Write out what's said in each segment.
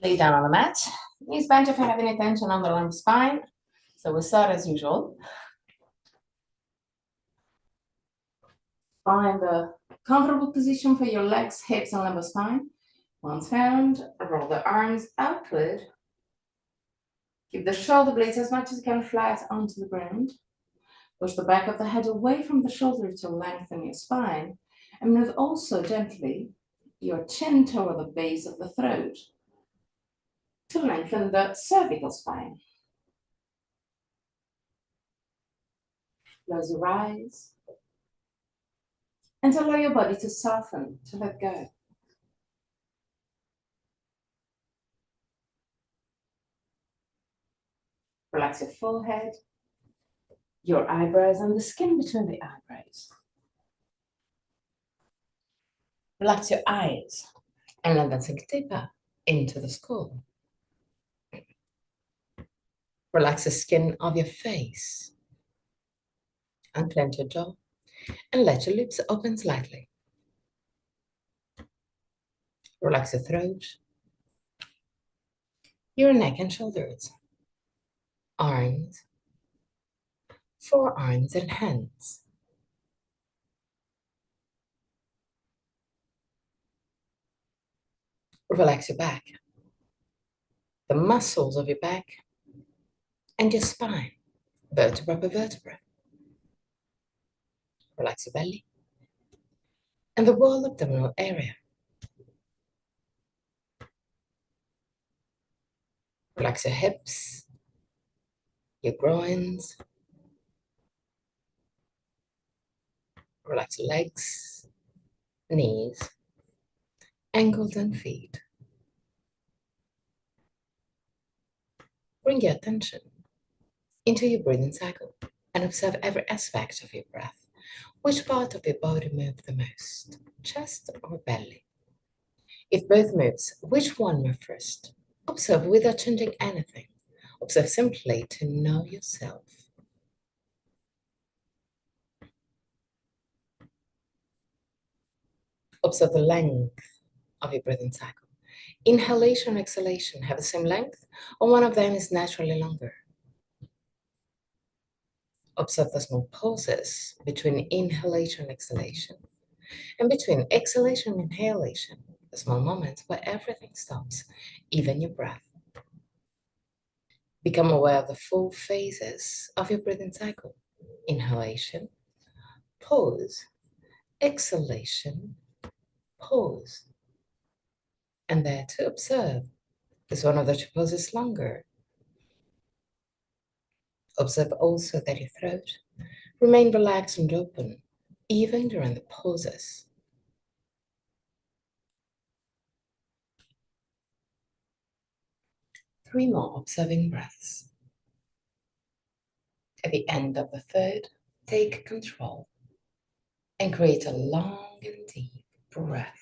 Lay down on the mat. Knees bent if you have any tension on the lumbar spine. So we'll start as usual. Find the comfortable position for your legs, hips, and lumbar spine. Once found, roll the arms outward. Keep the shoulder blades as much as you can flat onto the ground. Push the back of the head away from the shoulder to lengthen your spine. And move also gently your chin toward the base of the throat to lengthen the cervical spine. Close your eyes and allow your body to soften, to let go. Relax your forehead, your eyebrows, and the skin between the eyebrows. Relax your eyes and let them sink deeper into the skull. Relax the skin of your face. Unclench your jaw and let your lips open slightly. Relax your throat, your neck and shoulders, arms, forearms and hands. Relax your back, the muscles of your back, and your spine, vertebra per vertebra. Relax your belly and the wall abdominal area. Relax your hips, your groins. Relax your legs, knees, ankles, and feet. Bring your attention into your breathing cycle and observe every aspect of your breath. Which part of your body moves the most, chest or belly? If both moves, which one moves first? Observe without changing anything. Observe simply to know yourself. Observe the length of your breathing cycle. Inhalation and exhalation have the same length, or one of them is naturally longer. Observe the small pauses between inhalation and exhalation, and between exhalation and inhalation, the small moments where everything stops, even your breath. Become aware of the full phases of your breathing cycle. Inhalation, pause, exhalation, pause. And there to observe, is one of the two poses longer? Observe also that your throat remain relaxed and open, even during the pauses. Three more observing breaths. At the end of the third, take control and create a long and deep breath.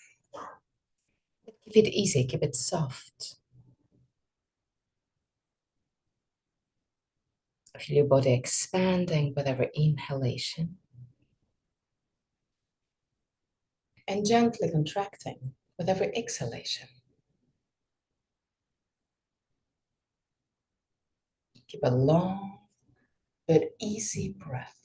Keep it easy, keep it soft. Feel your body expanding with every inhalation and gently contracting with every exhalation. Keep a long but easy breath.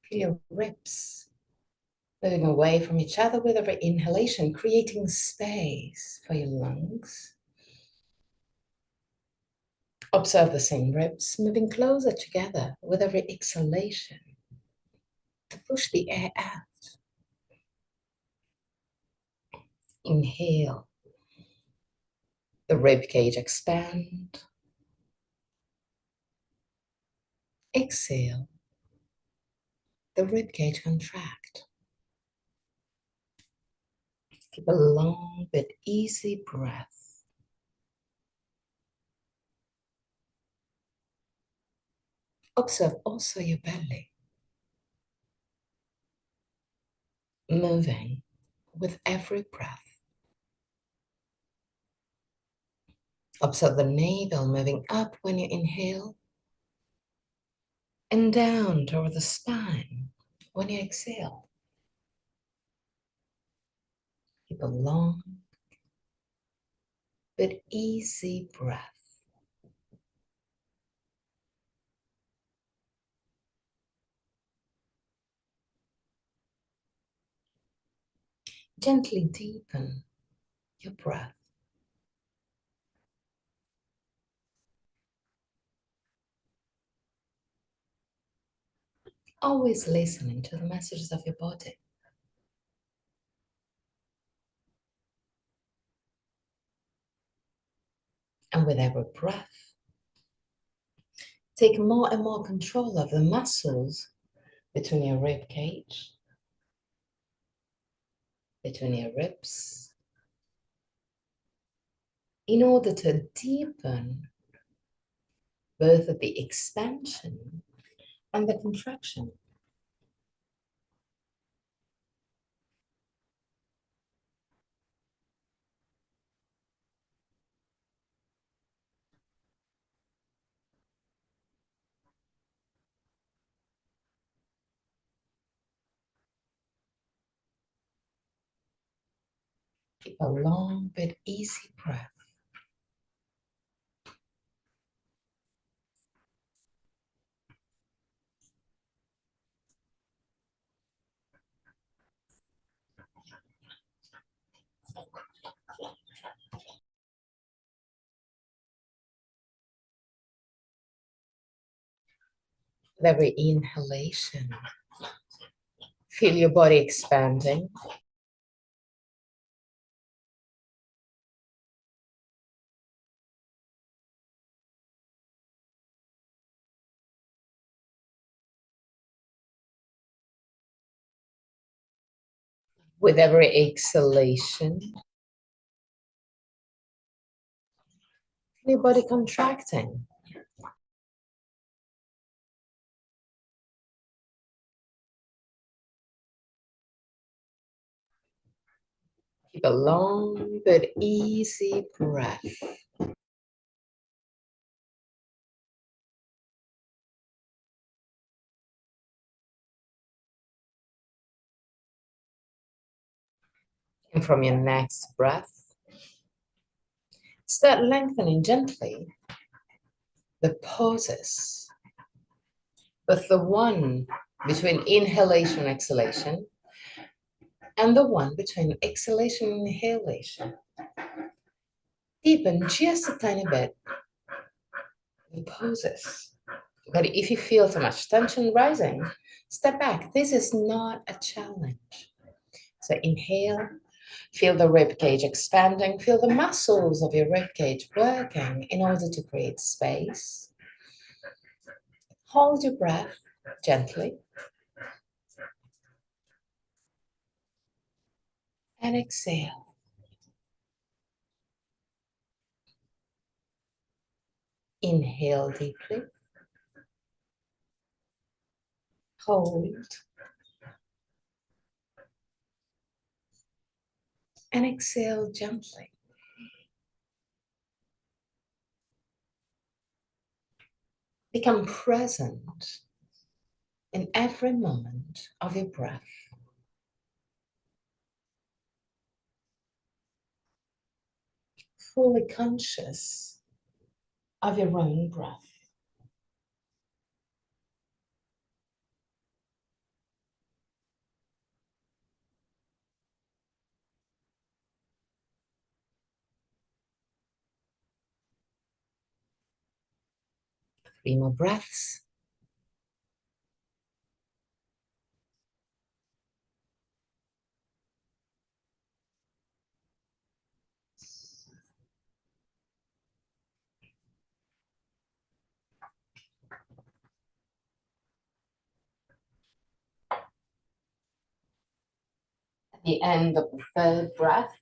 Feel your ribs moving away from each other with every inhalation, creating space for your lungs. Observe the same ribs moving closer together with every exhalation to push the air out. Inhale. The rib cage expand. Exhale. The rib cage contract. Keep a long but easy breath. Observe also your belly. moving with every breath. Observe the navel moving up when you inhale and down toward the spine when you exhale. Keep a long but easy breath. Gently deepen your breath. Always listening to the messages of your body. And with every breath, take more and more control of the muscles between your rib cage, between your ribs, in order to deepen both the expansion and the contraction. Keep a long but easy breath. With every inhalation, feel your body expanding. With every exhalation, feel your body contracting. Keep a long but easy breath. And from your next breath, start lengthening gently the pauses, both the one between inhalation and exhalation, and the one between exhalation and inhalation. Deepen just a tiny bit the pauses. But if you feel too much tension rising, step back. This is not a challenge. So inhale, feel the rib cage expanding, feel the muscles of your rib cage working in order to create space. Hold your breath gently. And exhale. Inhale deeply. Hold. And exhale gently. Become present in every moment of your breath. Fully conscious of your own breath. Three more breaths. At the end of the third breath,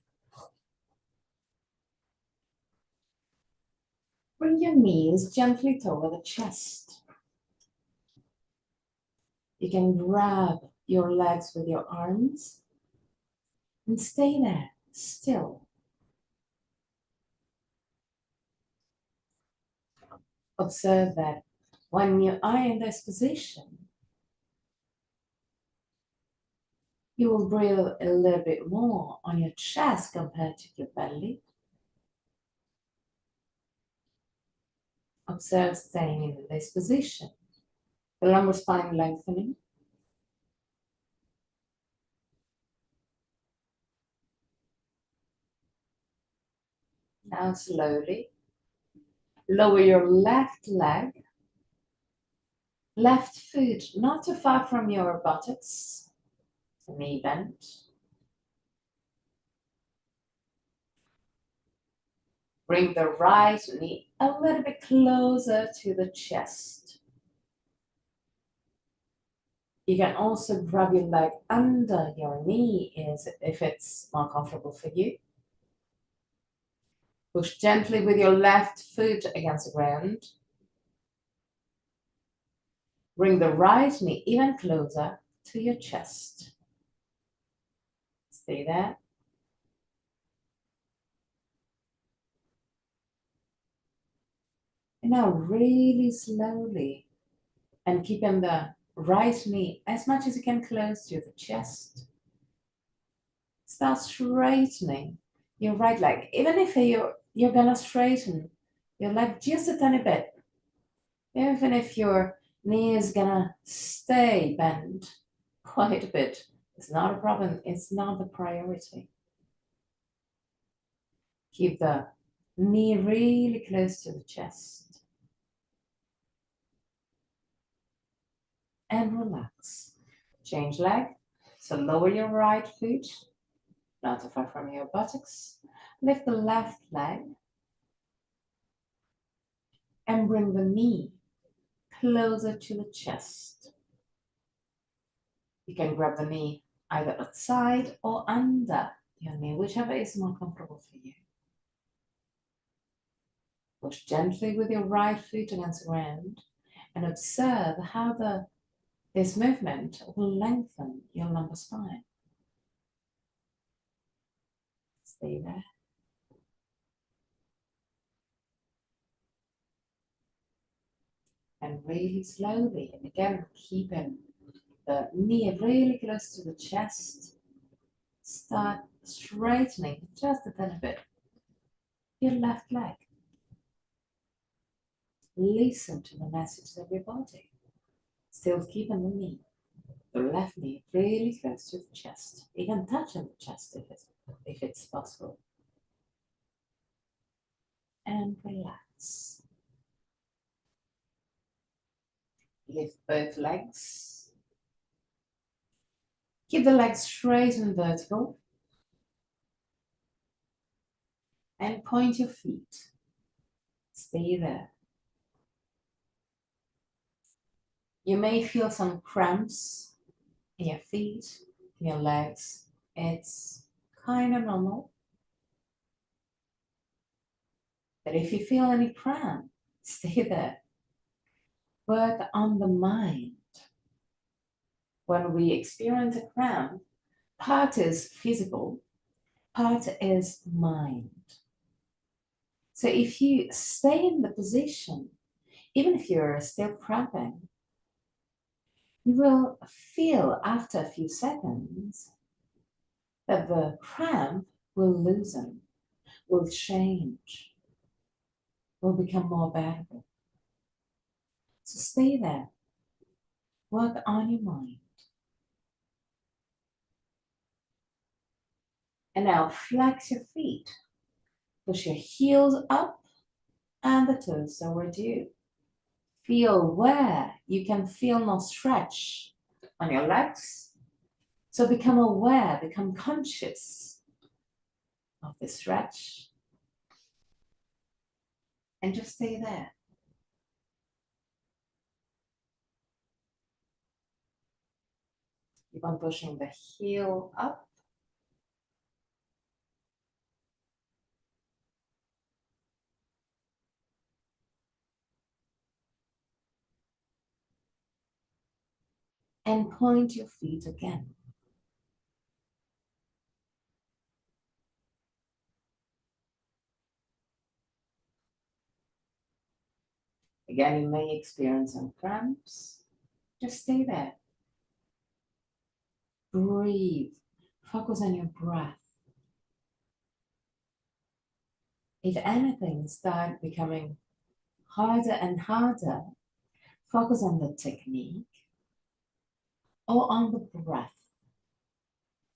bring your knees gently toward the chest. You can grab your legs with your arms And stay there, still. Observe that when you are in this position, you will breathe a little bit more on your chest compared to your belly. Observe staying in this position. The lumbar spine lengthening. Now slowly lower your left leg, left foot not too far from your buttocks, knee bent. Bring the right knee a little bit closer to the chest. You can also grab your leg under your knee if it's more comfortable for you. Push gently with your left foot against the ground. Bring the right knee even closer to your chest. Stay there. And now really slowly, and keeping the right knee as much as you can close to the chest, start straightening your right leg. Even if you're gonna straighten your leg just a tiny bit, even if your knee is gonna stay bent quite a bit, it's not a problem. It's not the priority. Keep the knee really close to the chest. And relax. Change leg. So lower your right foot, not too far from your buttocks. Lift the left leg. And bring the knee closer to the chest. You can grab the knee either outside or under your knee, whichever is more comfortable for you. Push gently with your right foot against the ground and observe how this movement will lengthen your lumbar spine. Stay there. And really slowly, and again, keeping the knee really close to the chest, start straightening just a little bit your left leg. Listen to the message of your body. Still keeping the left knee really close to the chest, even touching the chest if it's possible. And relax. Lift both legs. Keep the legs straight and vertical. And point your feet. Stay there. You may feel some cramps in your feet, in your legs. It's kind of normal. But if you feel any cramp, stay there. Work on the mind. When we experience a cramp, part is physical, part is mind. So if you stay in the position, even if you're still cramping, you will feel after a few seconds that the cramp will loosen, will change, will become more bearable. So stay there. Work on your mind. And now flex your feet. Push your heels up and the toes toward you. Feel where you can feel more stretch on your legs. So become aware, become conscious of the stretch. And just stay there. Keep on pushing the heel up. And point your feet again. Again, you may experience some cramps. Just stay there. Breathe. Focus on your breath. If anything starts becoming harder and harder, focus on the technique or on the breath.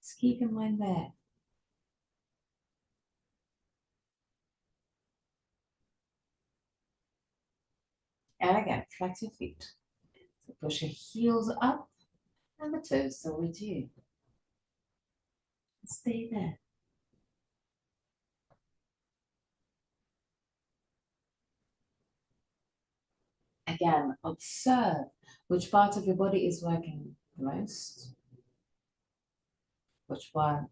Just keep in mind there. And again, flex your feet. So push your heels up and the toes towards you. Stay there. Again, observe which part of your body is working the most, which one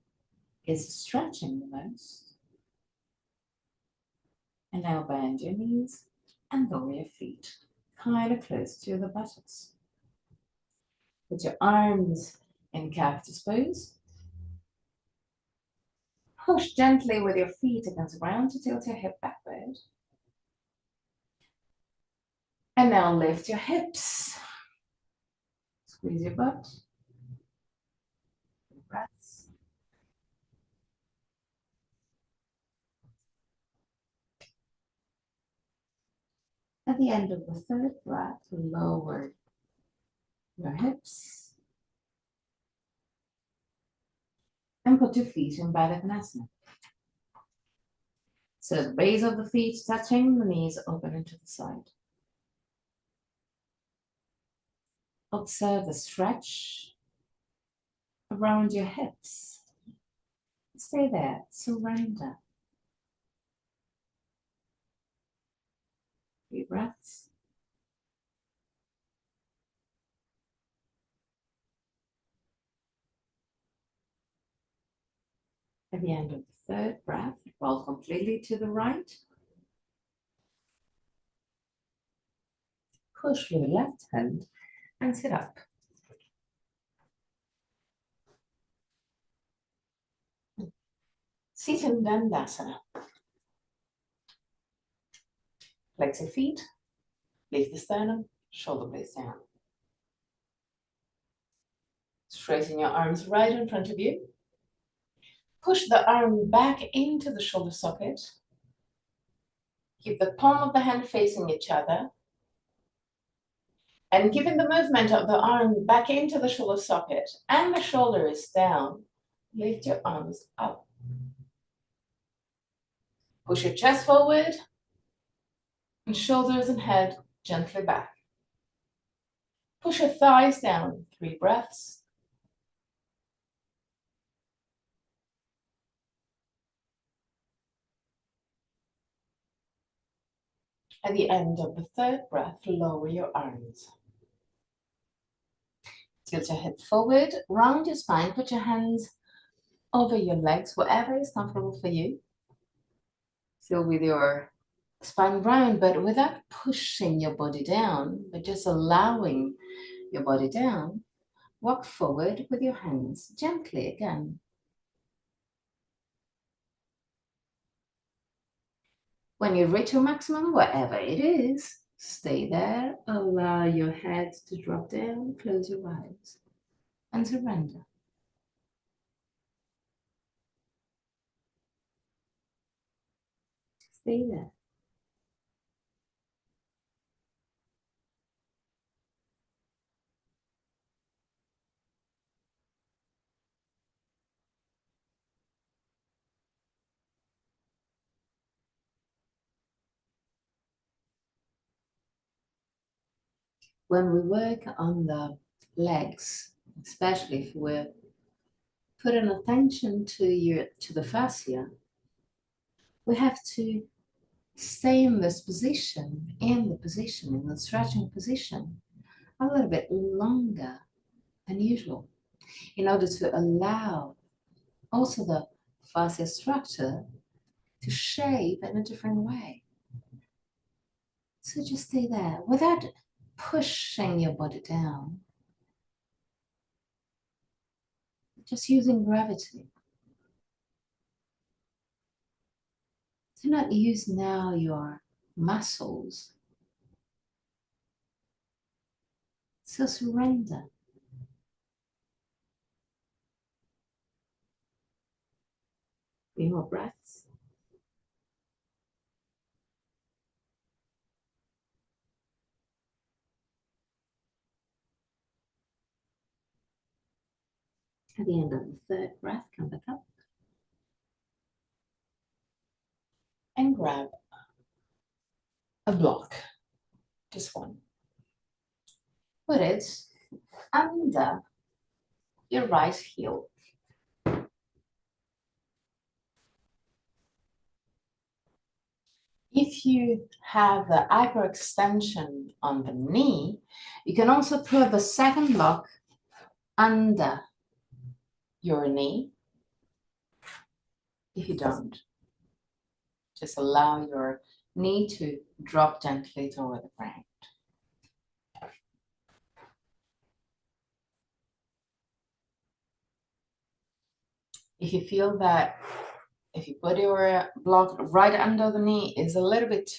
is stretching the most. And now bend your knees and lower your feet, kind of close to the buttocks. Put your arms in cactus pose. Push gently with your feet against the ground to tilt your hip backward. And now lift your hips. Squeeze your butt. Breaths. At the end of the third breath, lower your hips. And put your feet in Baddha Konasana. So the base of the feet touching, the knees open into the side. Observe the stretch around your hips. Stay there, surrender. 3 breaths. At the end of the third breath, roll completely to the right. Push with the left hand and sit up. Seated Dandasana. Flex your feet, lift the sternum, shoulder blades down. Straighten your arms right in front of you. Push the arm back into the shoulder socket. Keep the palm of the hand facing each other. And giving the movement of the arm back into the shoulder socket and the shoulders down, lift your arms up. Push your chest forward and shoulders and head gently back. Push your thighs down, 3 breaths. At the end of the third breath, lower your arms. Tilt your head forward, round your spine, put your hands over your legs, whatever is comfortable for you. Feel with your spine round, but without pushing your body down, but just allowing your body down. Walk forward with your hands gently again. When you reach your maximum, whatever it is, stay there. Allow your head to drop down, close your eyes, and surrender. Stay there. When we work on the legs, especially if we're putting attention to the fascia, we have to stay in this position, in the stretching position, a little bit longer than usual, in order to allow also the fascia structure to shape in a different way. So just stay there without pushing your body down, just using gravity. Do not use now your muscles So surrender. Three more breaths. At the end of the third breath, come back up. And grab a block, just one. Put it under your right heel. If you have the hyperextension on the knee, you can also put the second block under your knee. If you don't, just allow your knee to drop gently toward the ground. If you feel that if you put your block right under the knee is a little bit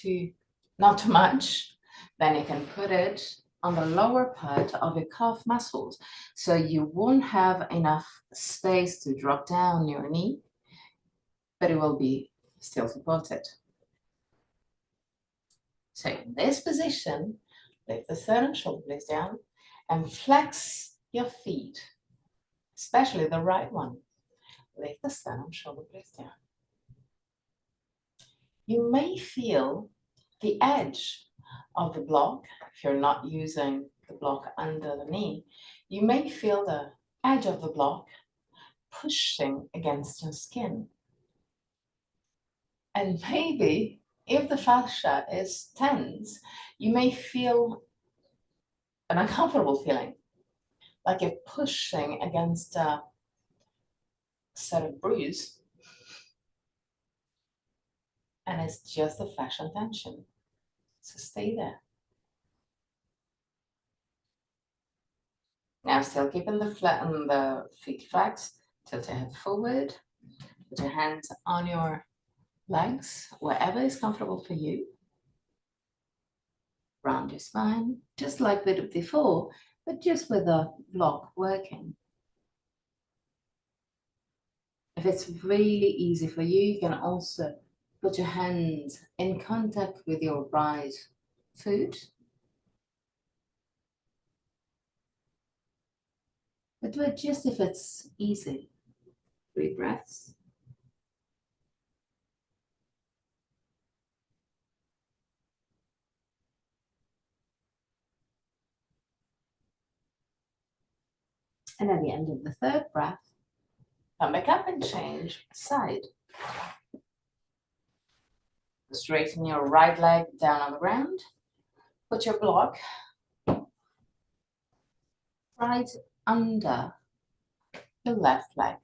not too much, then you can put it on the lower part of your calf muscles. So you won't have enough space to drop down your knee, but it will be still supported. So in this position, lift the sternum, shoulder blades down, and flex your feet, especially the right one. Lift the sternum, shoulder blades down. You may feel the edge of the block, if you're not using the block under the knee, you may feel the edge of the block pushing against your skin. And maybe if the fascia is tense, you may feel an uncomfortable feeling, like you're pushing against a set of bruise, and it's just the fascial tension. So stay there. Now still keeping the feet flexed, tilt your head forward, put your hands on your legs, wherever is comfortable for you. Round your spine, just like we did before, but just with a block working. If it's really easy for you, you can also put your hands in contact with your right foot. But do it just if it's easy. 3 breaths. And at the end of the third breath, come back up and change side. Straighten your right leg down on the ground. Put your block right under the left leg.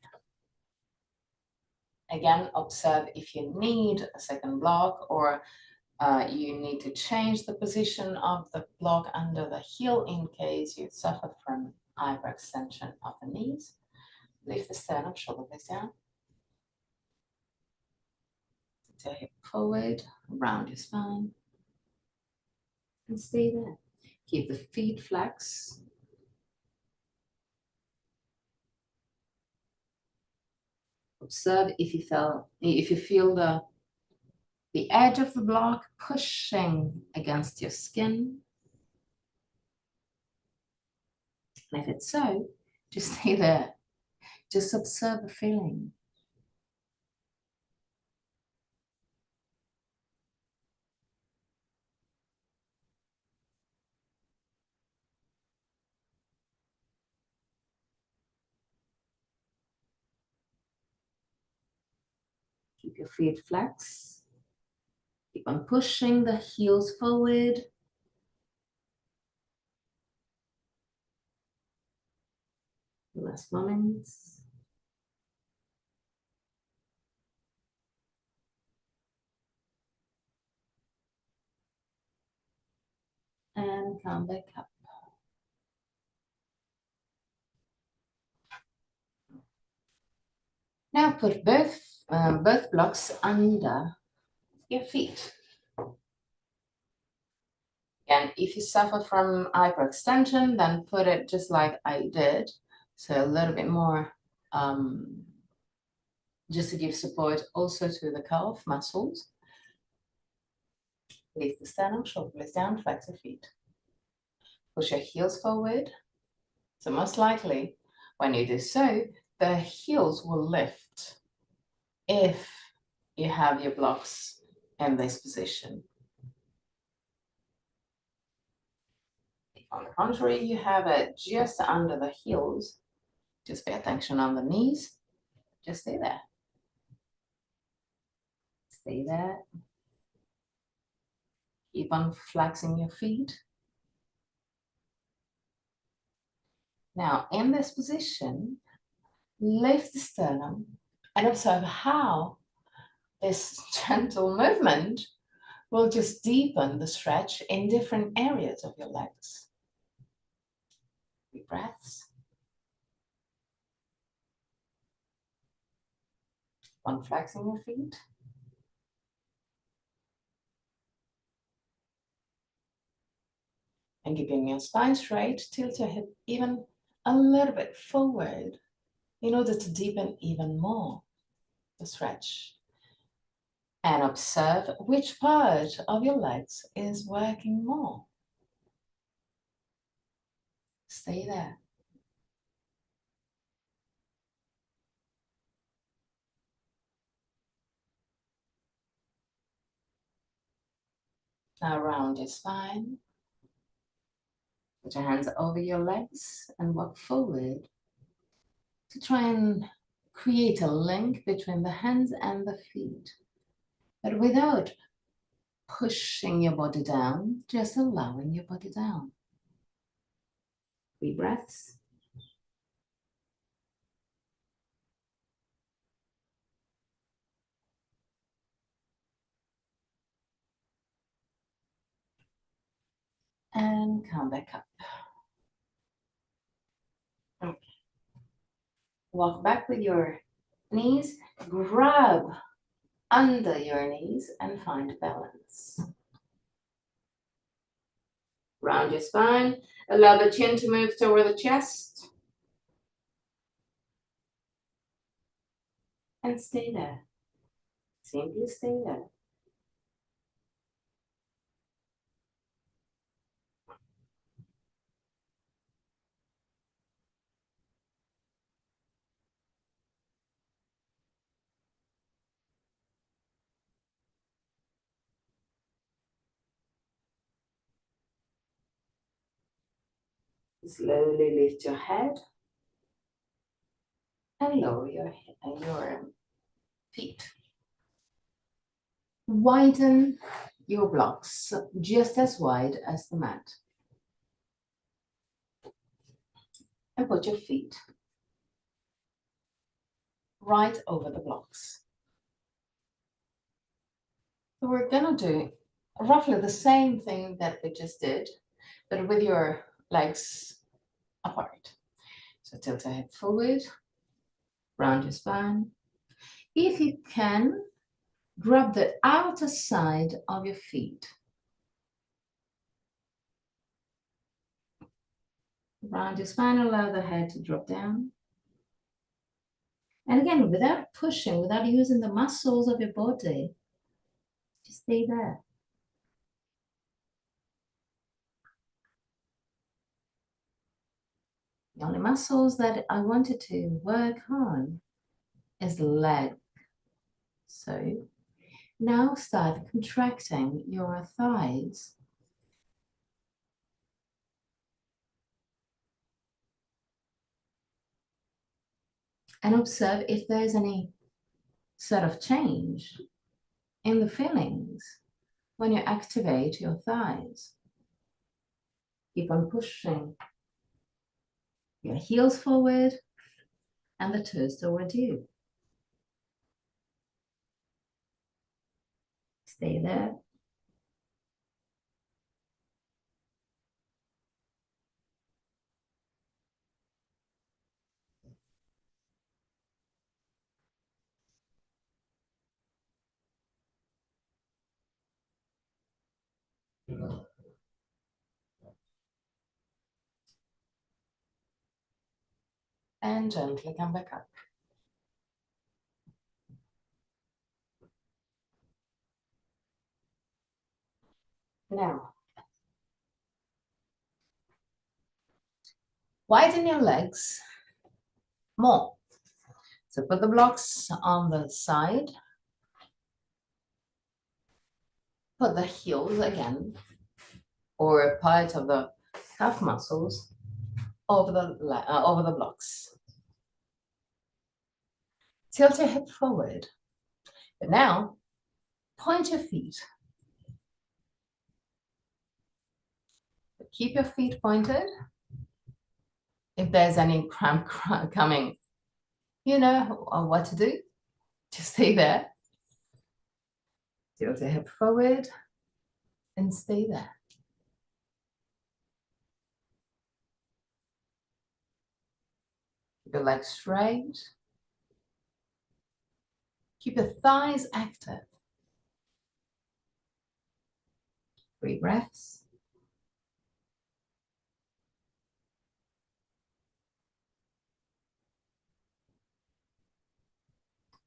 Again, observe if you need a second block or you need to change the position of the block under the heel in case you suffer from hyperextension of the knees. Lift the sternum, shoulder blades down. Tilt your hip forward, round your spine, and stay there. Keep the feet flexed. Observe if you feel the edge of the block pushing against your skin. And if it's so, just stay there. Just observe the feeling. Keep your feet flexed. Keep on pushing the heels forward. Last moments. And come back up. Now put both blocks under your feet. And if you suffer from hyperextension, then put it just like I did. So a little bit more, just to give support also to the calf muscles. Lift the sternum, shoulder blades down, flex your feet. Push your heels forward. So most likely, when you do so, the heels will lift if you have your blocks in this position. If on the contrary, you have it just under the heels, just pay attention on the knees. Just stay there. Stay there. Keep on flexing your feet. Now, in this position, lift the sternum and observe how this gentle movement will just deepen the stretch in different areas of your legs. Deep breaths. One, flexing your feet. And keeping your spine straight, tilt your hip even a little bit forward in order to deepen even more the stretch. And observe which part of your legs is working more. Stay there. Now round your spine. Put your hands over your legs and walk forward to try and create a link between the hands and the feet, but without pushing your body down, just allowing your body down. Deep breaths. And come back up. Okay. Walk back with your knees, grab under your knees and find balance. Round your spine, allow the chin to move toward the chest. And stay there. Simply stay there. Slowly lift your head and lower your feet. Widen your blocks just as wide as the mat. And put your feet right over the blocks. So we're gonna do roughly the same thing that we just did, but with your legs apart. So tilt the head forward, round your spine. If you can, grab the outer side of your feet. Round your spine, allow the head to drop down. And again, without pushing, without using the muscles of your body, just stay there. The only muscles that I wanted to work on is the leg. So now start contracting your thighs. And observe if there's any sort of change in the feelings when you activate your thighs. Keep on pushing your heels forward and the toes toward you. Stay there. and gently come back up. Now, widen your legs more. So put the blocks on the side. Put the heels again, or a part of the calf muscles over the blocks. Tilt your hip forward. But now, point your feet. Keep your feet pointed. If there's any cramp coming, you know what to do. Just stay there. Tilt your hip forward and stay there. Keep your legs straight. Keep your thighs active. 3 breaths.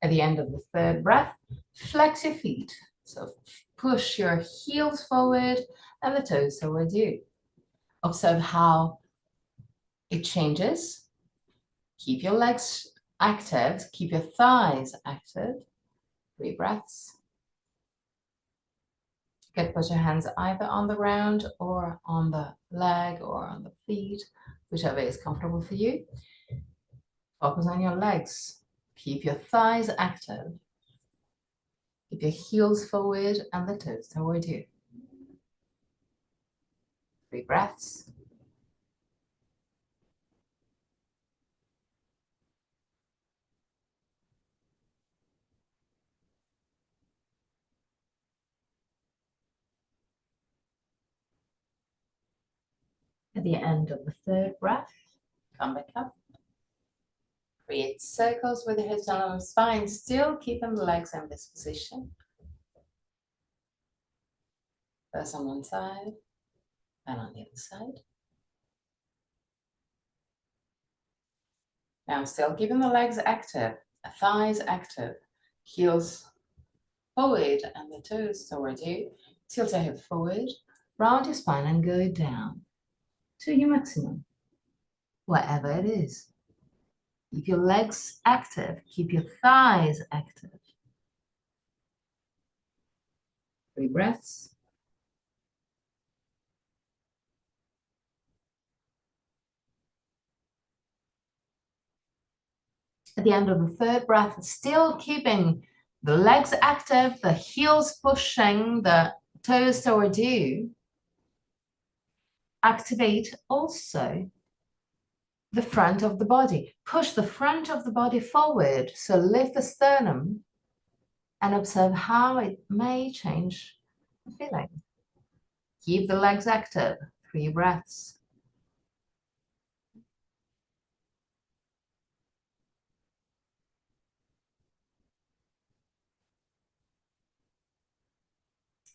At the end of the 3rd breath, flex your feet. So push your heels forward and the toes towards you. Observe how it changes. Keep your legs active. Keep your thighs active. 3 breaths. You can put your hands either on the ground or on the leg or on the feet, whichever is comfortable for you. Focus on your legs. Keep your thighs active. Keep your heels forward and the toes toward you. 3 breaths. At the end of the 3rd breath, come back up. Create circles with your hips along the spine, still keeping the legs in this position. First on one side, and on the other side. Now still keeping the legs active, thighs active, heels forward and the toes towards you. Tilt your hip forward, round your spine and go down to your maximum, wherever it is. Keep your legs active, keep your thighs active. 3 breaths. At the end of the 3rd breath, still keeping the legs active, the heels pushing, the toes towards you. Activate also the front of the body. Push the front of the body forward. So lift the sternum and observe how it may change the feeling. Keep the legs active. 3 breaths.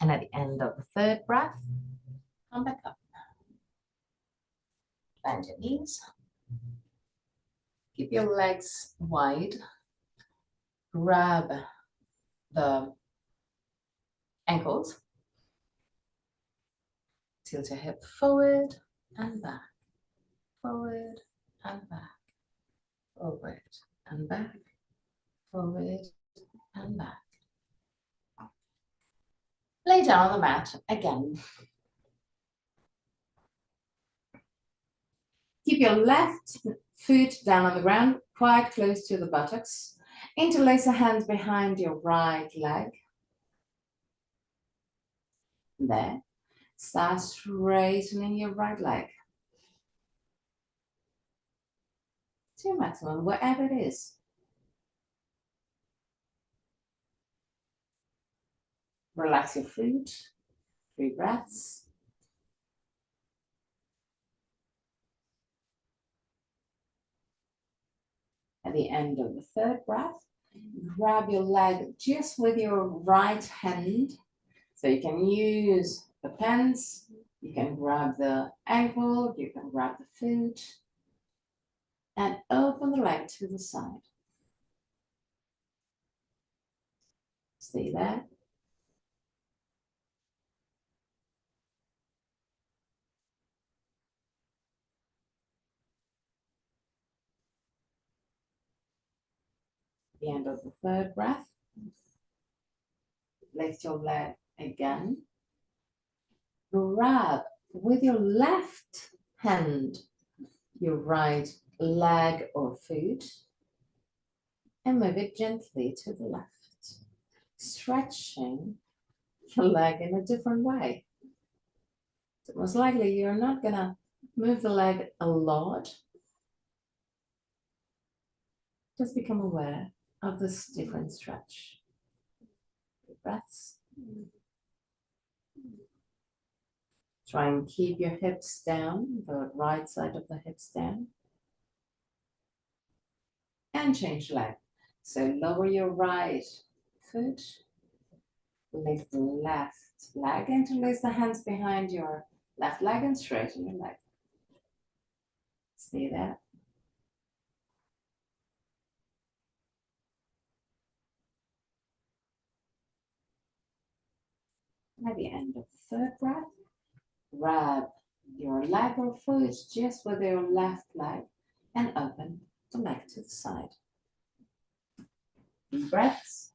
And at the end of the 3rd breath, come back up. Bend your knees. Keep your legs wide. Grab the ankles. Tilt your hip forward and back. Forward and back. Forward and back. Forward and back. Lay down on the mat again. Keep your left foot down on the ground, quite close to the buttocks. Interlace the hands behind your right leg. There. Start straightening your right leg to your maximum, wherever it is. Relax your feet. 3 breaths. At the end of the 3rd breath, grab your leg just with your right hand. So you can use the pants, you can grab the ankle, you can grab the foot. and open the leg to the side. Stay there. The end of the third breath. Lift your leg again. Grab with your left hand your right leg or foot and move it gently to the left, stretching your leg in a different way. So most likely you're not gonna move the leg a lot. Just become aware of this different stretch. Deep breaths. Try and keep your hips down, the right side of the hips down. And change leg. So lower your right foot, lift the left leg, interlace the hands behind your left leg and straighten your leg. Stay there. At the end of the third breath, grab your leg or foot just with your left leg and open the leg to the side. Deep breaths.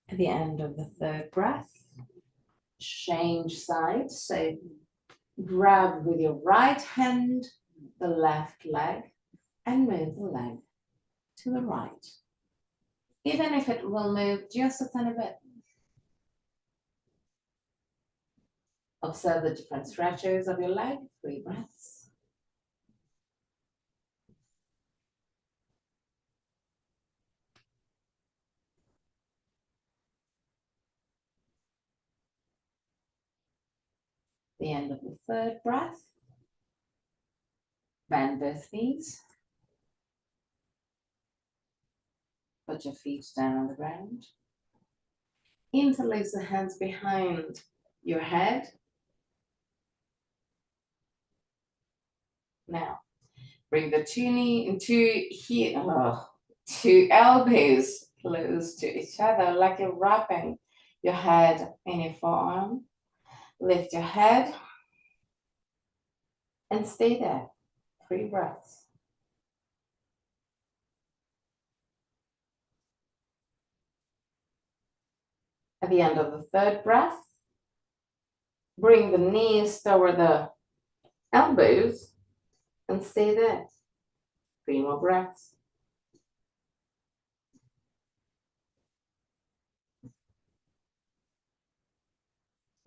At the end of the third breath, change sides. So grab with your right hand the left leg and move the leg to the right. Even if it will move just a tiny bit. Observe the different stretches of your leg. 3 breaths. The end of the third breath. Bend both knees. Put your feet down on the ground. Interlace the hands behind your head. Now, bring the two elbows close to each other, like you're wrapping your head in your forearm. Lift your head and stay there. 3 breaths. At the end of the third breath, bring the knees toward the elbows and stay there. 3 more breaths.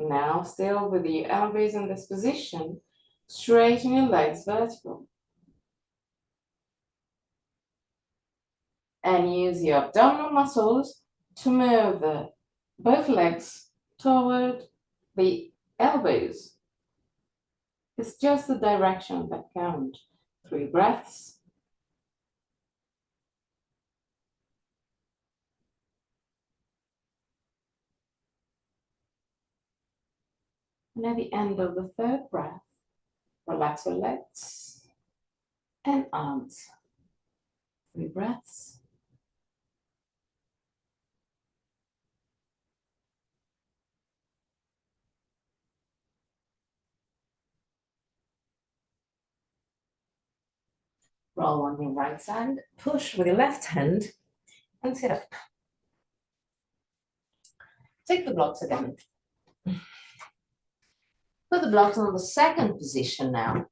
Now, still with the elbows in this position, straighten your legs vertical. And use your abdominal muscles to move both legs toward the elbows. It's just the direction that counts. 3 breaths. And at the end of the third breath, relax your legs and arms. 3 breaths. Roll on your right side, push with your left hand, and sit up. Take the blocks again. Put the blocks on the second position now.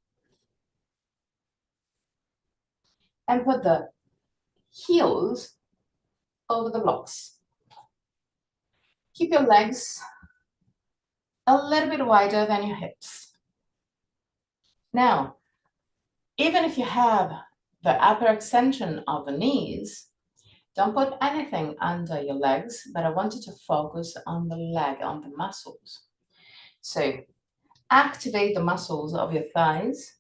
And put the heels over the blocks. Keep your legs a little bit wider than your hips. Now, even if you have the upper extension of the knees, don't put anything under your legs, but I want you to focus on the leg, on the muscles. So activate the muscles of your thighs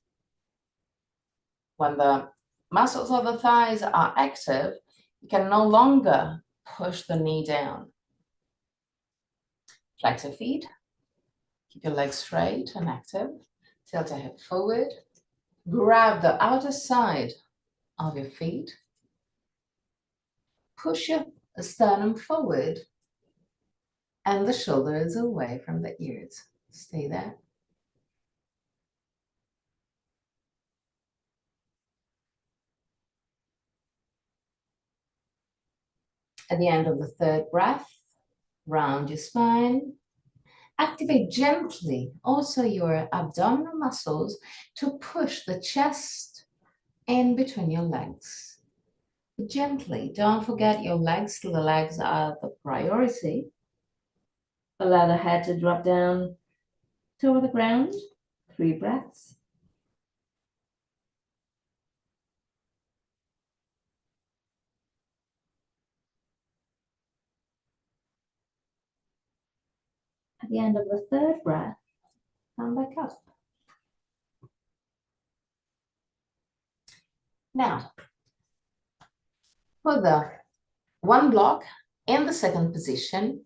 when the muscles of the thighs are active, you can no longer push the knee down. Flex your feet. Keep your legs straight and active. Tilt your hip forward. Grab the outer side of your feet. Push your sternum forward and the shoulders away from the ears. Stay there. At the end of the third breath, round your spine. Activate gently also your abdominal muscles to push the chest in between your legs. Gently, don't forget your legs, the legs are the priority. Allow the head to drop down toward the ground. 3 breaths. At the end of the third breath, come back up. Now, put the one block in the second position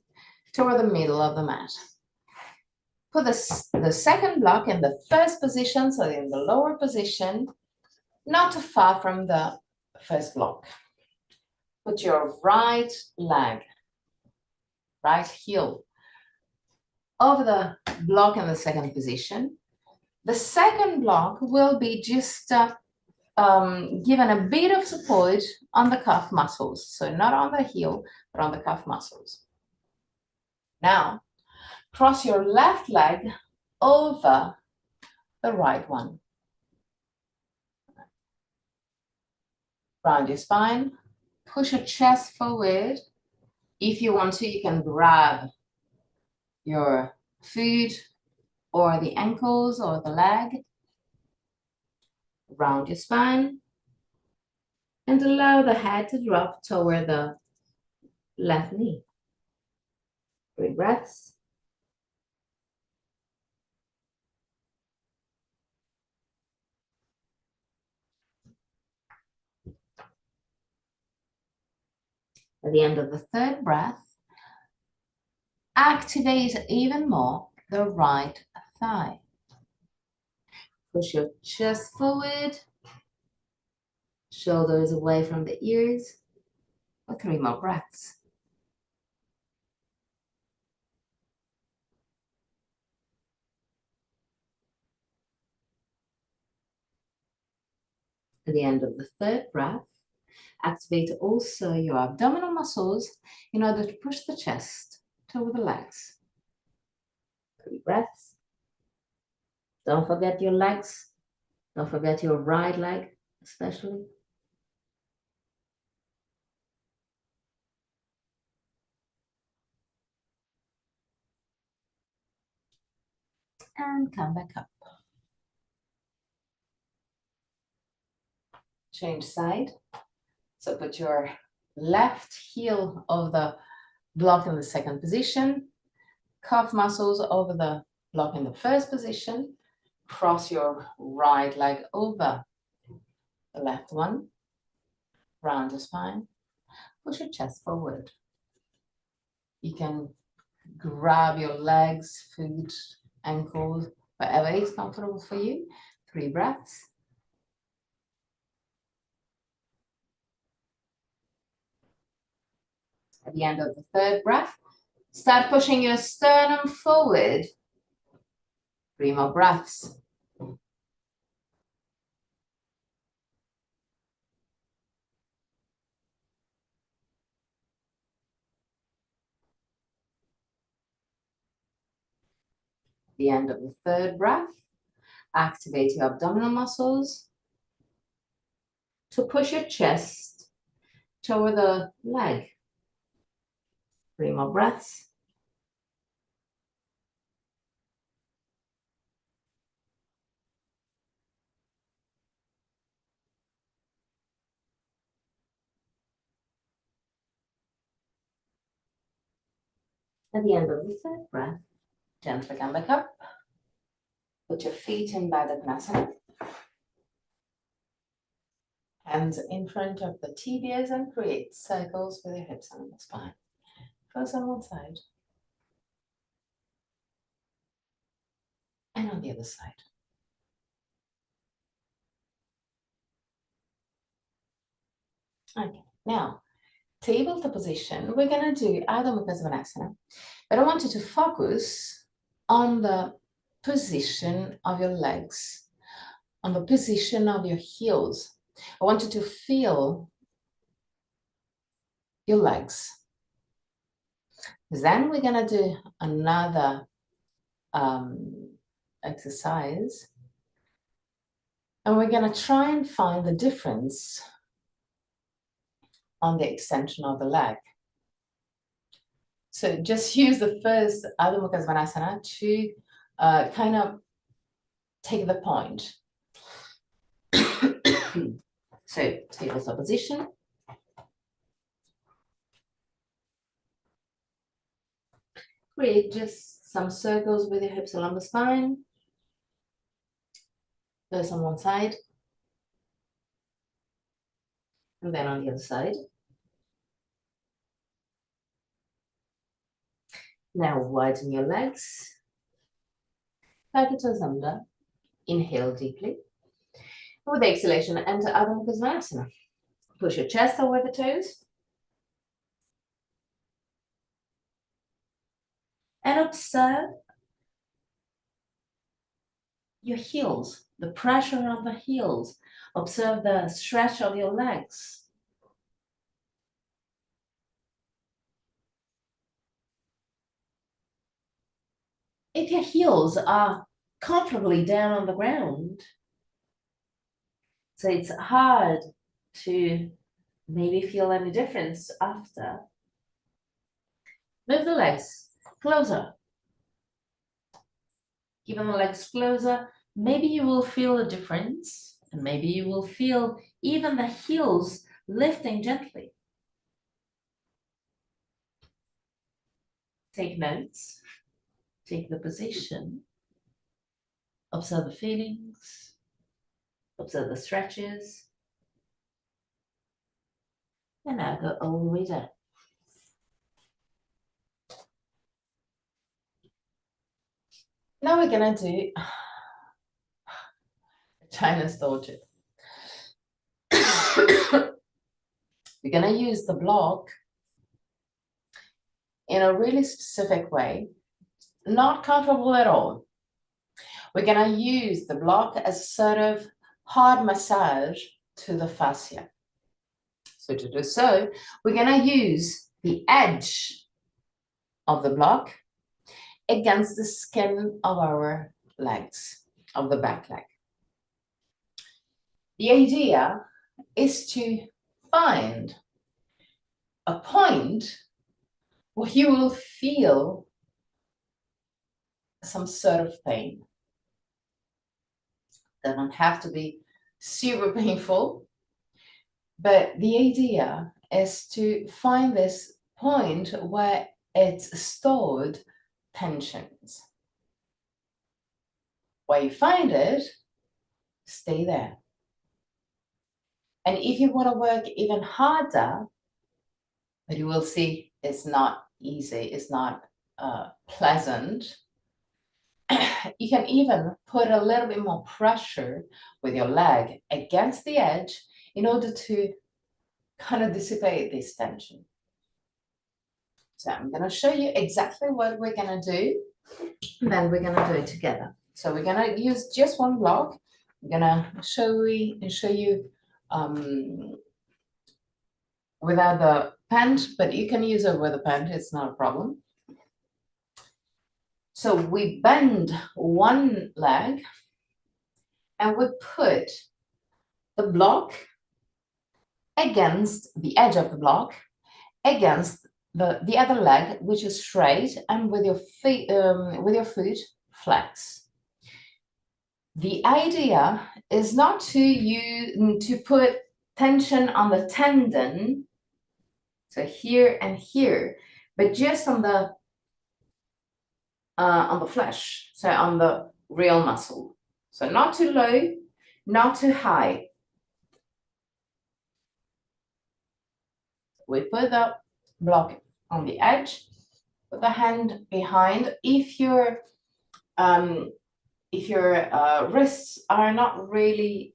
toward the middle of the mat. Put the second block in the first position, so in the lower position, not too far from the first block. Put your right leg, right heel over the block in the second position. The second block will be just given a bit of support on the calf muscles. So not on the heel, but on the calf muscles. Now, cross your left leg over the right one. Round your spine, push your chest forward. If you want to, you can grab your foot or the ankles or the leg. Round your spine and allow the head to drop toward the left knee. 3 breaths. At the end of the third breath, activate even more the right thigh. Push your chest forward, shoulders away from the ears, for 3 more breaths. At the end of the third breath, activate also your abdominal muscles in order to push the chest toward the legs. 3 breaths. Don't forget your legs. Don't forget your right leg, especially. And come back up. Change side. So put your left heel of the block in the second position, calf muscles over the block in the first position, cross your right leg over the left one, round the spine, push your chest forward. You can grab your legs, feet, ankles, wherever is comfortable for you. 3 breaths. At the end of the third breath, start pushing your sternum forward. 3 more breaths. At the end of the third breath, activate your abdominal muscles to push your chest toward the leg. 3 more breaths. At the end of the third breath, gently come back up. Put your feet in Baddha Konasana. Hands in front of the tibias and create circles with your hips and the spine. First on one side and on the other side. Okay, now tabletop position, we're gonna do Adho Mukha Svanasana, but I want you to focus on the position of your legs, on the position of your heels. I want you to feel your legs. Then we're gonna do another exercise, and we're gonna try and find the difference on the extension of the leg. So just use the first Adho Mukha Svanasana to kind of take the point. So tabletop position. Create just some circles with your hips along the spine. First on one side. And then on the other side. Now widen your legs. Tuck your toes under. Inhale deeply. With exhalation, enter Adho Mukha Svanasana. Push your chest over the toes. And observe your heels, the pressure on the heels. Observe the stretch of your legs. If your heels are comfortably down on the ground, so it's hard to maybe feel any difference after, move the legs closer. Keeping the legs closer, maybe you will feel a difference, and maybe you will feel even the heels lifting gently. Take notes, take the position, observe the feelings, observe the stretches, and now go all the way down. Now we're gonna do China Storage. We're gonna use the block in a really specific way, not comfortable at all. We're gonna use the block as sort of hard massage to the fascia. So to do so, we're gonna use the edge of the block against the skin of our legs, of the back leg. The idea is to find a point where you will feel some sort of pain. Doesn't have to be super painful, but the idea is to find this point where it's stored tensions. Where you find it, stay there. And if you want to work even harder, but you will see it's not easy, it's not pleasant, you can even put a little bit more pressure with your leg against the edge in order to kind of dissipate this tension. So I'm going to show you exactly what we're going to do, and then we're going to do it together. So we're going to use just one block. I'm going to show you without the pant, but you can use it with a pant, it's not a problem. So we bend one leg and we put the block against the edge of the block, against the other leg, which is straight, and with your foot flex. The idea is not to put tension on the tendon, so here and here, but just on the flesh, so on the real muscle. So not too low, not too high. We put the block on the edge, put the hand behind. If your wrists are not really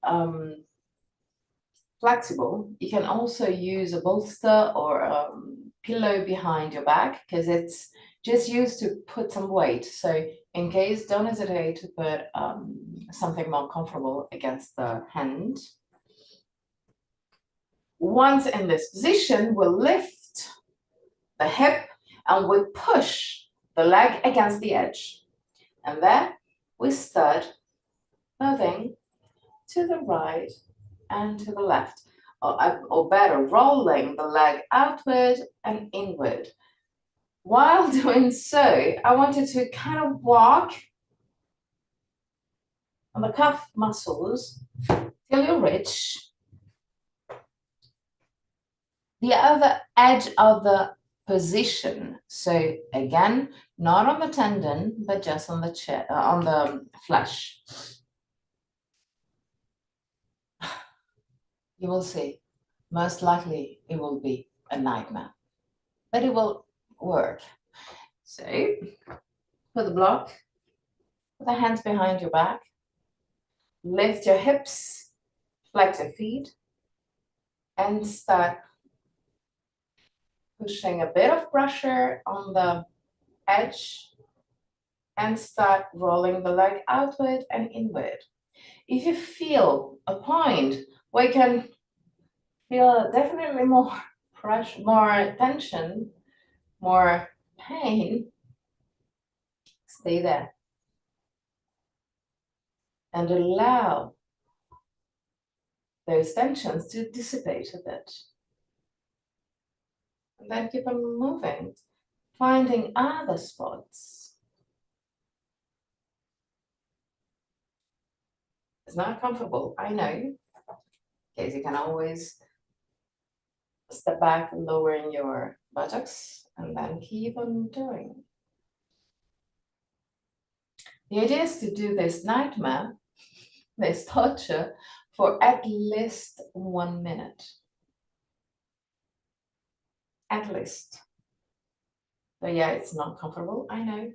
flexible, you can also use a bolster or a pillow behind your back, because it's just used to put some weight. So in case, don't hesitate to put something more comfortable against the hand. Once in this position, we'll lift the hip and we push the leg against the edge. And then we start moving to the right and to the left, or better, rolling the leg outward and inward. While doing so, I want you to kind of walk on the calf muscles till you reach the other edge of the position. So again, not on the tendon, but just on the on the flesh. You will see, most likely it will be a nightmare, but it will work. So put the block, put the hands behind your back, lift your hips, flex your feet, and start pushing a bit of pressure on the edge and start rolling the leg outward and inward. If you feel a point where you can feel definitely more pressure, more tension, more pain, stay there and allow those tensions to dissipate a bit. And then keep on moving, finding other spots. It's not comfortable, I know. Okay, so you can always step back, lowering your buttocks, and then keep on doing. The idea is to do this nightmare, this torture, for at least 1 minute. At least. But yeah, it's not comfortable, I know.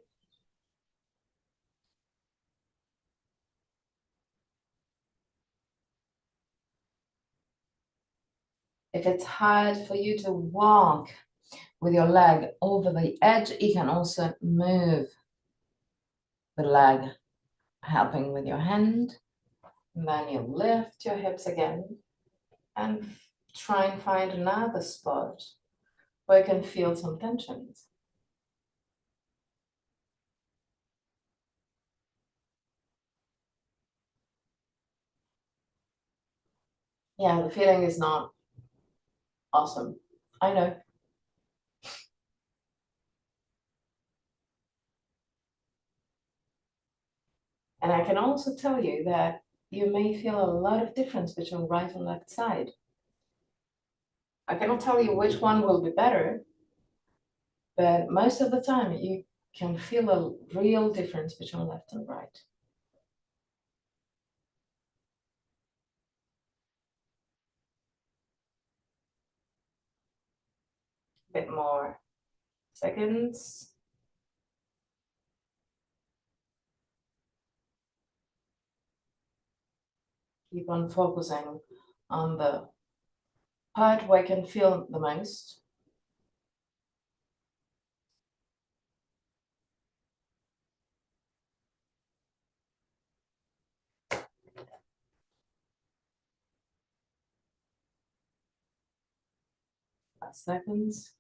If it's hard for you to walk with your leg over the edge, you can also move the leg, helping with your hand. And then you lift your hips again and try and find another spot where you can feel some tensions. Yeah, the feeling is not awesome, I know. And I can also tell you that you may feel a lot of difference between right and left side. I cannot tell you which one will be better, but most of the time you can feel a real difference between left and right. A bit more seconds. Keep on focusing on the part where you can feel the most. Seconds.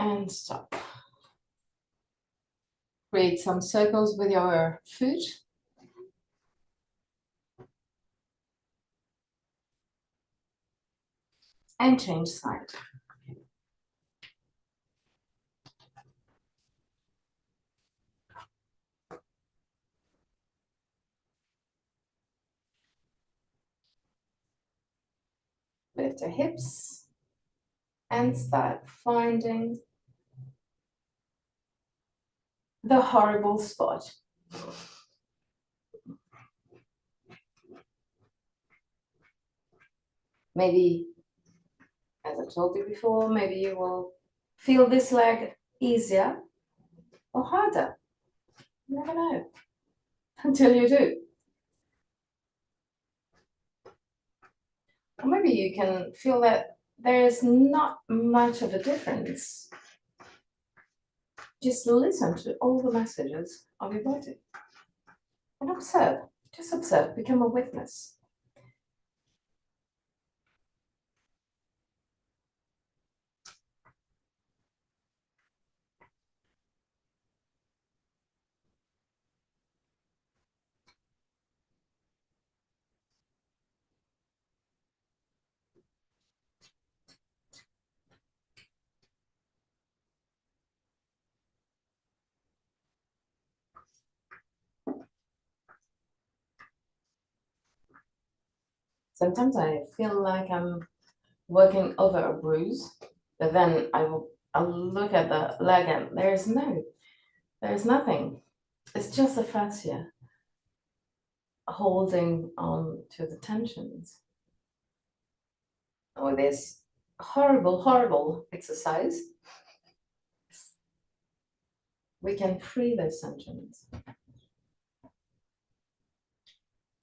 And stop. Create some circles with your foot. And change side. Lift your hips and start finding the horrible spot. Maybe, as I told you before, maybe you will feel this leg easier or harder. You never know until you do. Or maybe you can feel that there's not much of a difference. Just listen to all the messages of your body and observe. Just observe, become a witness. Sometimes I feel like I'm working over a bruise, but then I'll look at the leg and there's nothing. It's just the fascia holding on to the tensions. With this horrible, horrible exercise, we can free those tensions.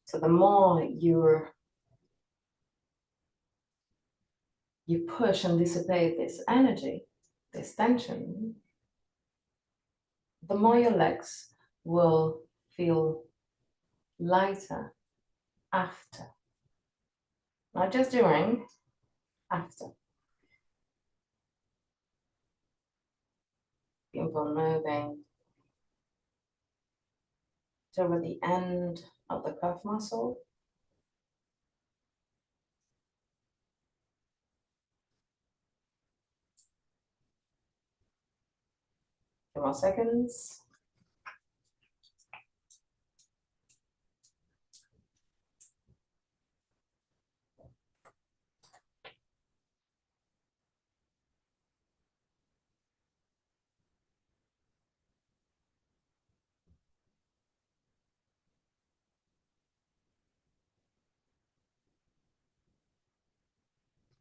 So the more you push and dissipate this energy, this tension, the more your legs will feel lighter after. Not just during, after. People moving toward the end of the calf muscle. Few more seconds.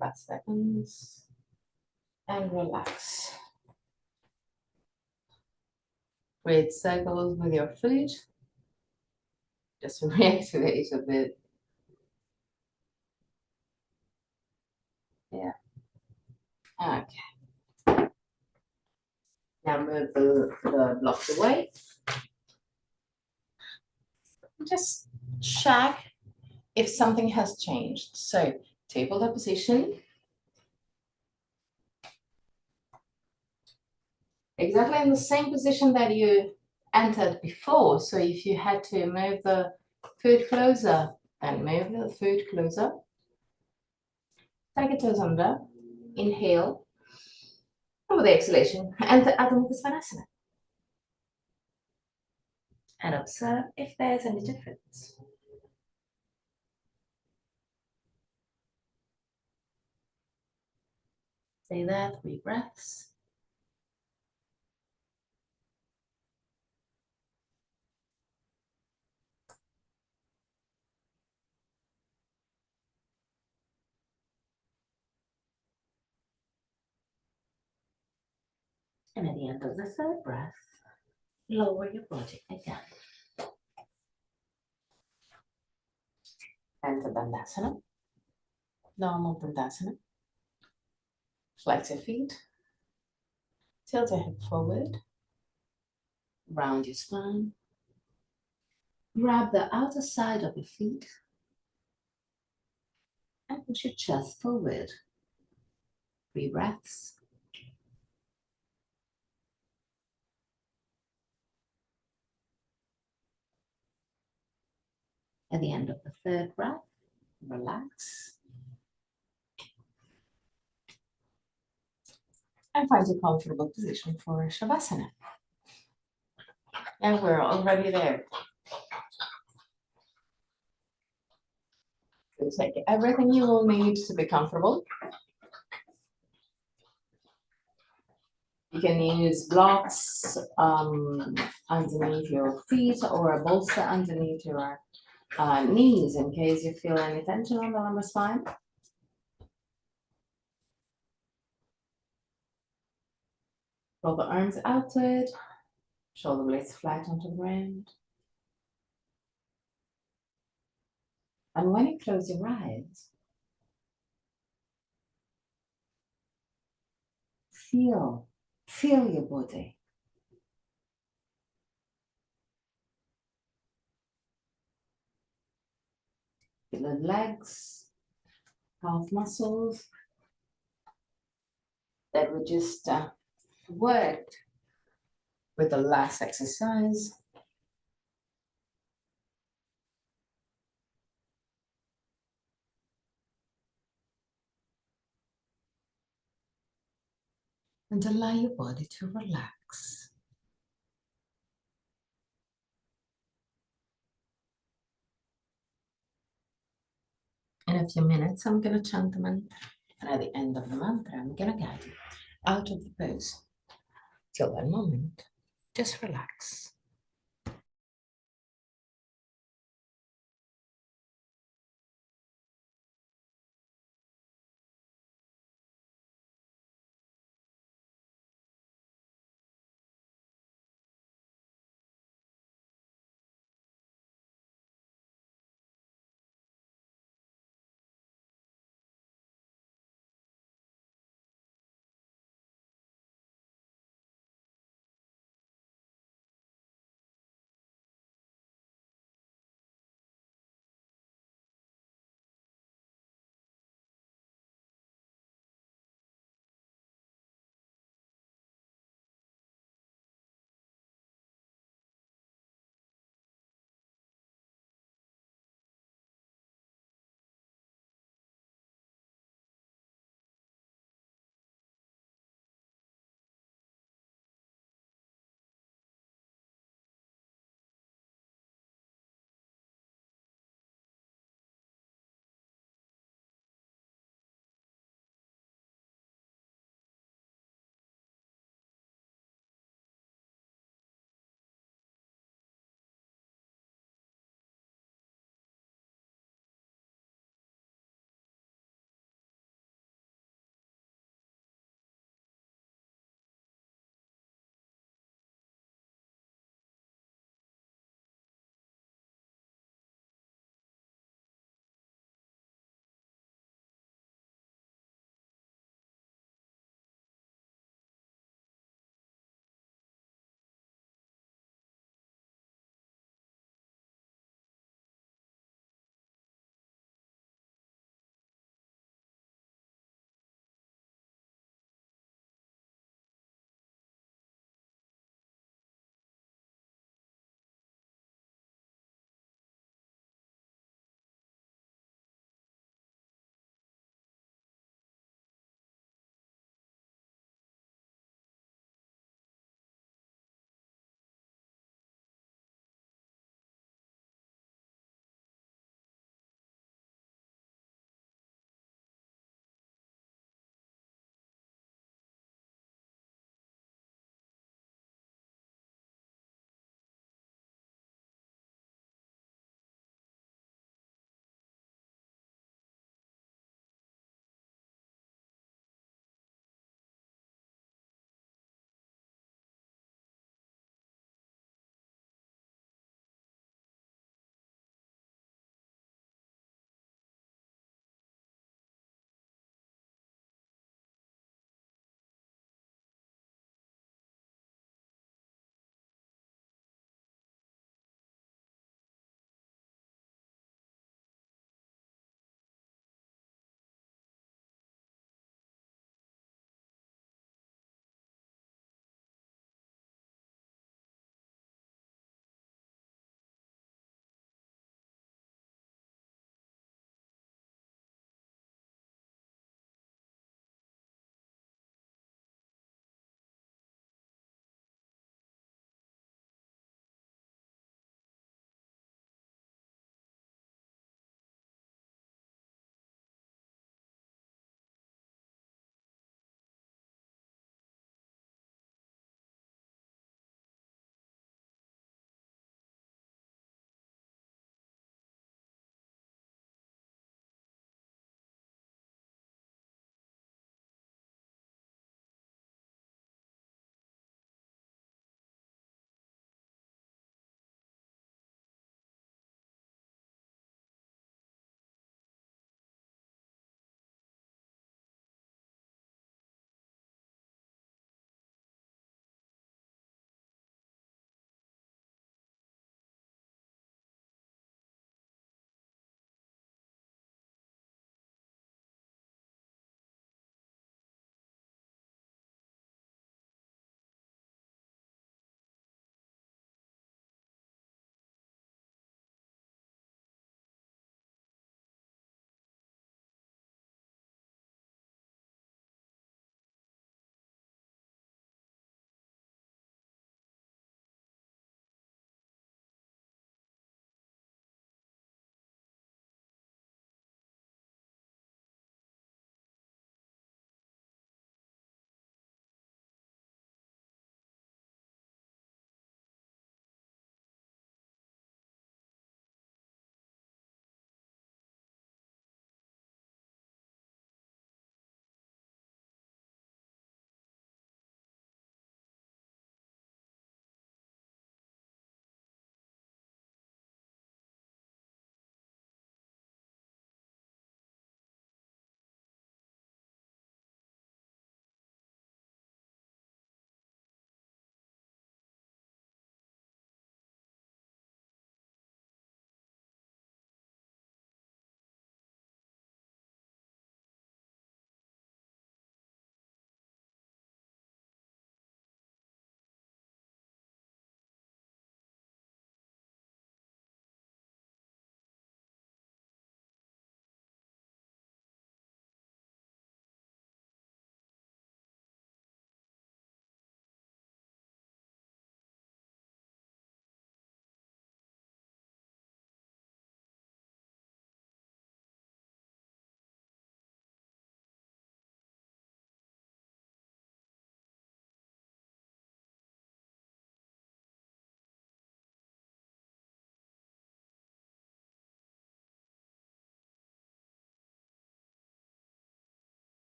Last seconds. And relax. Create circles with your foot. Just reactivate a bit. Yeah. Okay. Now move the blocks away. Just check if something has changed. So tabletop position. Exactly in the same position that you entered before. So if you had to move the foot closer, then move the foot closer. Take your toes under. Inhale. And with the exhalation, enter Adho Mukha Svanasana. And observe if there's any difference. Stay there, 3 breaths. And at the end of the 3rd breath, lower your body again. Enter Dandasana, normal Dandasana. Flex your feet, tilt your hip forward, round your spine, grab the outer side of your feet, and push your chest forward. 3 breaths. At the end of the 3rd breath, relax. And find a comfortable position for Shavasana. And we're already there. So take everything you will need to be comfortable. You can use blocks underneath your feet or a bolster underneath your knees in case you feel any tension on the lumbar spine. Roll the arms outward, shoulder blades flat onto the ground. And when you close your eyes, feel your body. Feel the legs, calf muscles that we just worked with the last exercise. And allow your body to relax. In a few minutes, I'm going to chant the mantra. And at the end of the mantra, I'm going to guide you out of the pose. Till that moment, just relax.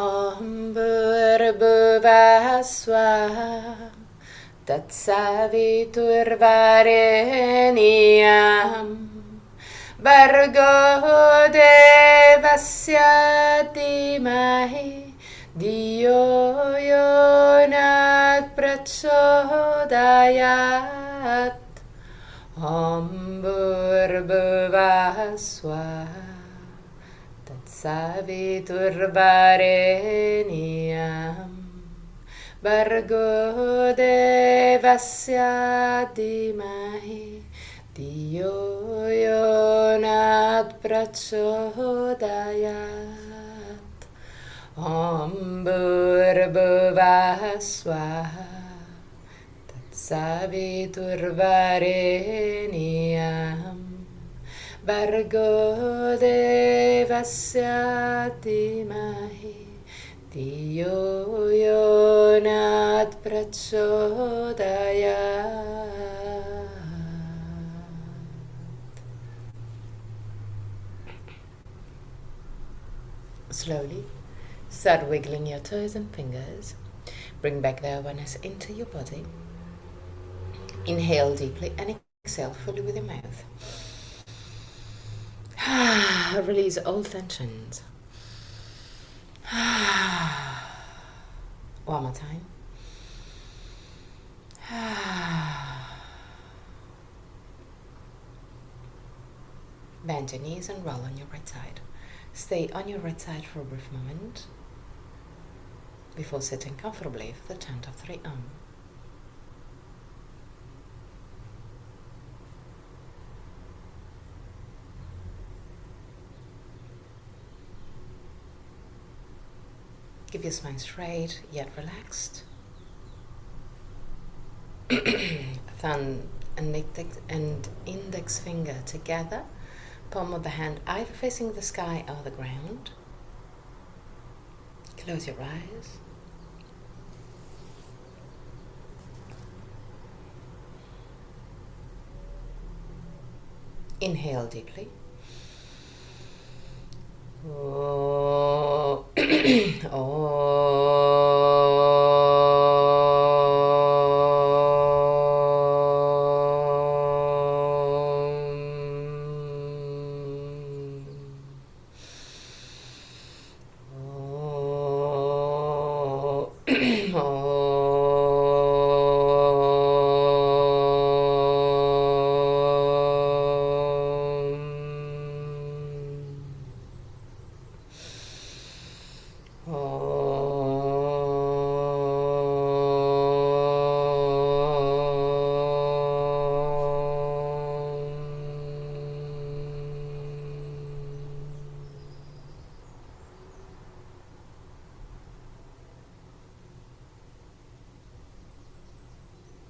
Om Bhurabhuva Swah Tatsaviturvarenyam Bhargo Devasya Dhimahi Dhiyo Yonat Prachodayat Om Bhurabhuva Swah Tatsaviturvarenyam Bhargo Devasya Dhimahi Dhiyo Yonat Prachodayat Om Bhurabhuva Swaha Tatsaviturvarenyam Bhargo Devasya Dhimahi Dhiyo Yonat Prachodayat. Slowly start wiggling your toes and fingers. Bring back the awareness into your body. Inhale deeply and exhale fully with your mouth. Release all tensions. One more time. Bend your knees and roll on your right side. Stay on your right side for a brief moment before sitting comfortably for the count of 3 on. Keep your spine straight yet relaxed. Thumb and index finger together, palm of the hand either facing the sky or the ground. Close your eyes. Inhale deeply.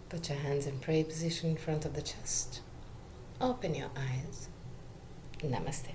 Put your hands in prayer position in front of the chest. Open your eyes. Namaste.